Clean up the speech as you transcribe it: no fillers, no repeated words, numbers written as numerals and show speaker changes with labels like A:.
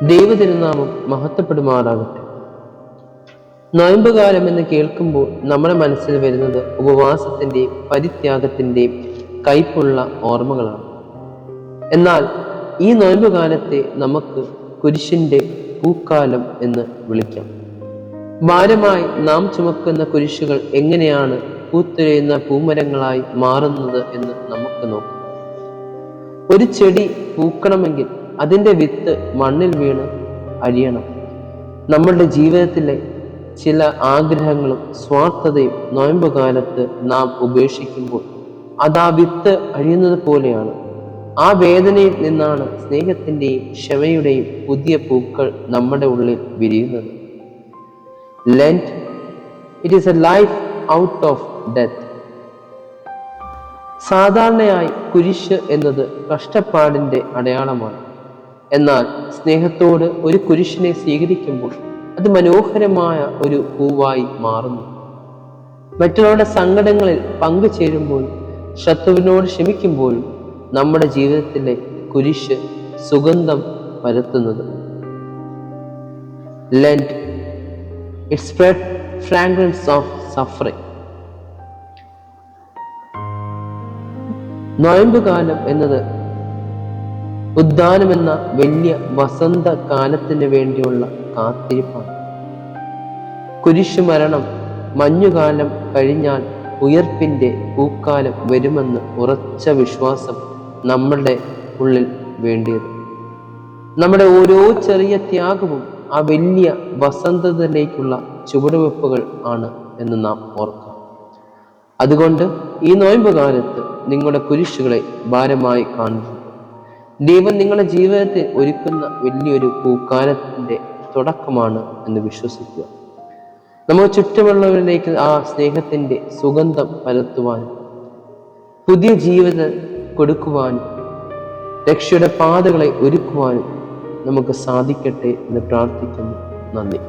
A: ദൈവതിരുനാമം മഹത്വപ്പെടുമാറാകട്ടെ. നോയമ്പുകാലം എന്ന് കേൾക്കുമ്പോൾ നമ്മുടെ മനസ്സിൽ വരുന്നത് ഉപവാസത്തിന്റെയും പരിത്യാഗത്തിന്റെയും കയ്പുള്ള ഓർമ്മകളാണ്. എന്നാൽ ഈ നോയമ്പുകാലത്തെ നമുക്ക് കുരിശിന്റെ പൂക്കാലം എന്ന് വിളിക്കാം. ഭാരമായി നാം ചുമക്കുന്ന കുരിശുകൾ എങ്ങനെയാണ് പൂത്തുലയുന്ന പൂമരങ്ങളായി മാറുന്നത് എന്ന് നമുക്ക് നോക്കാം. ഒരു ചെടി പൂക്കണമെങ്കിൽ അതിൻ്റെ വിത്ത് മണ്ണിൽ വീണ് അഴിയണം. നമ്മളുടെ ജീവിതത്തിലെ ചില ആഗ്രഹങ്ങളും സ്വാർത്ഥതയും നോയമ്പുകാലത്ത് നാം ഉപേക്ഷിക്കുമ്പോൾ അത് ആ വിത്ത് അഴിയുന്നത് പോലെയാണ്. ആ വേദനയിൽ നിന്നാണ് സ്നേഹത്തിൻ്റെയും ക്ഷമയുടെയും പുതിയ പൂക്കൾ നമ്മുടെ ഉള്ളിൽ വിരിയുന്നത്. Lent, it is a life out of death. സാധാരണയായി കുരിശ് എന്നത് കഷ്ടപ്പാടിന്റെ അടയാളമാണ്. എന്നാൽ സ്നേഹത്തോട് ഒരു കുരിശിനെ സ്വീകരിക്കുമ്പോൾ അത് മനോഹരമായ ഒരു പൂവായി മാറുന്നു. മറ്റുള്ളവരുടെ സങ്കടങ്ങളിൽ പങ്കുചേരുമ്പോൾ, ശത്രുവിനോട് ക്ഷമിക്കുമ്പോഴും നമ്മുടെ ജീവിതത്തിലെ കുരിശ് സുഗന്ധം പരത്തുന്നത്. Lent, it spread fragrance of suffering. നോയമ്പുകാലം എന്നത് ഉദ്ധാനം എന്ന വലിയ വസന്ത കാലത്തിന് വേണ്ടിയുള്ള കാത്തിരിപ്പാണ്. കുരിശു മരണം, മഞ്ഞുകാലം കഴിഞ്ഞാൽ ഉയർപ്പിന്റെ പൂക്കാലം വരുമെന്ന് ഉറച്ച വിശ്വാസം നമ്മളുടെ ഉള്ളിൽ വേണ്ടിയത്. നമ്മുടെ ഓരോ ചെറിയ ത്യാഗവും ആ വലിയ വസന്തത്തിലേക്കുള്ള ചുവടുവെപ്പുകൾ ആണ് എന്ന് നാം ഓർക്കാം. അതുകൊണ്ട് ഈ നോയമ്പുകാലത്ത് നിങ്ങളുടെ കുരിശുകളെ ഭാരമായി കാണുക. ദൈവം നിങ്ങളുടെ ജീവിതത്തിൽ ഒരുക്കുന്ന വലിയൊരു പൂക്കാലത്തിന്റെ തുടക്കമാണ് എന്ന് വിശ്വസിക്കുക. നമുക്ക് ചുറ്റുമുള്ളവരിലേക്ക് ആ സ്നേഹത്തിന്റെ സുഗന്ധം പരത്തുവാനും പുതിയ ജീവിതം കൊടുക്കുവാനും രക്ഷയുടെ പാതകളെ ഒരുക്കുവാനും നമുക്ക് സാധിക്കട്ടെ എന്ന് പ്രാർത്ഥിക്കുന്നു. നന്ദി.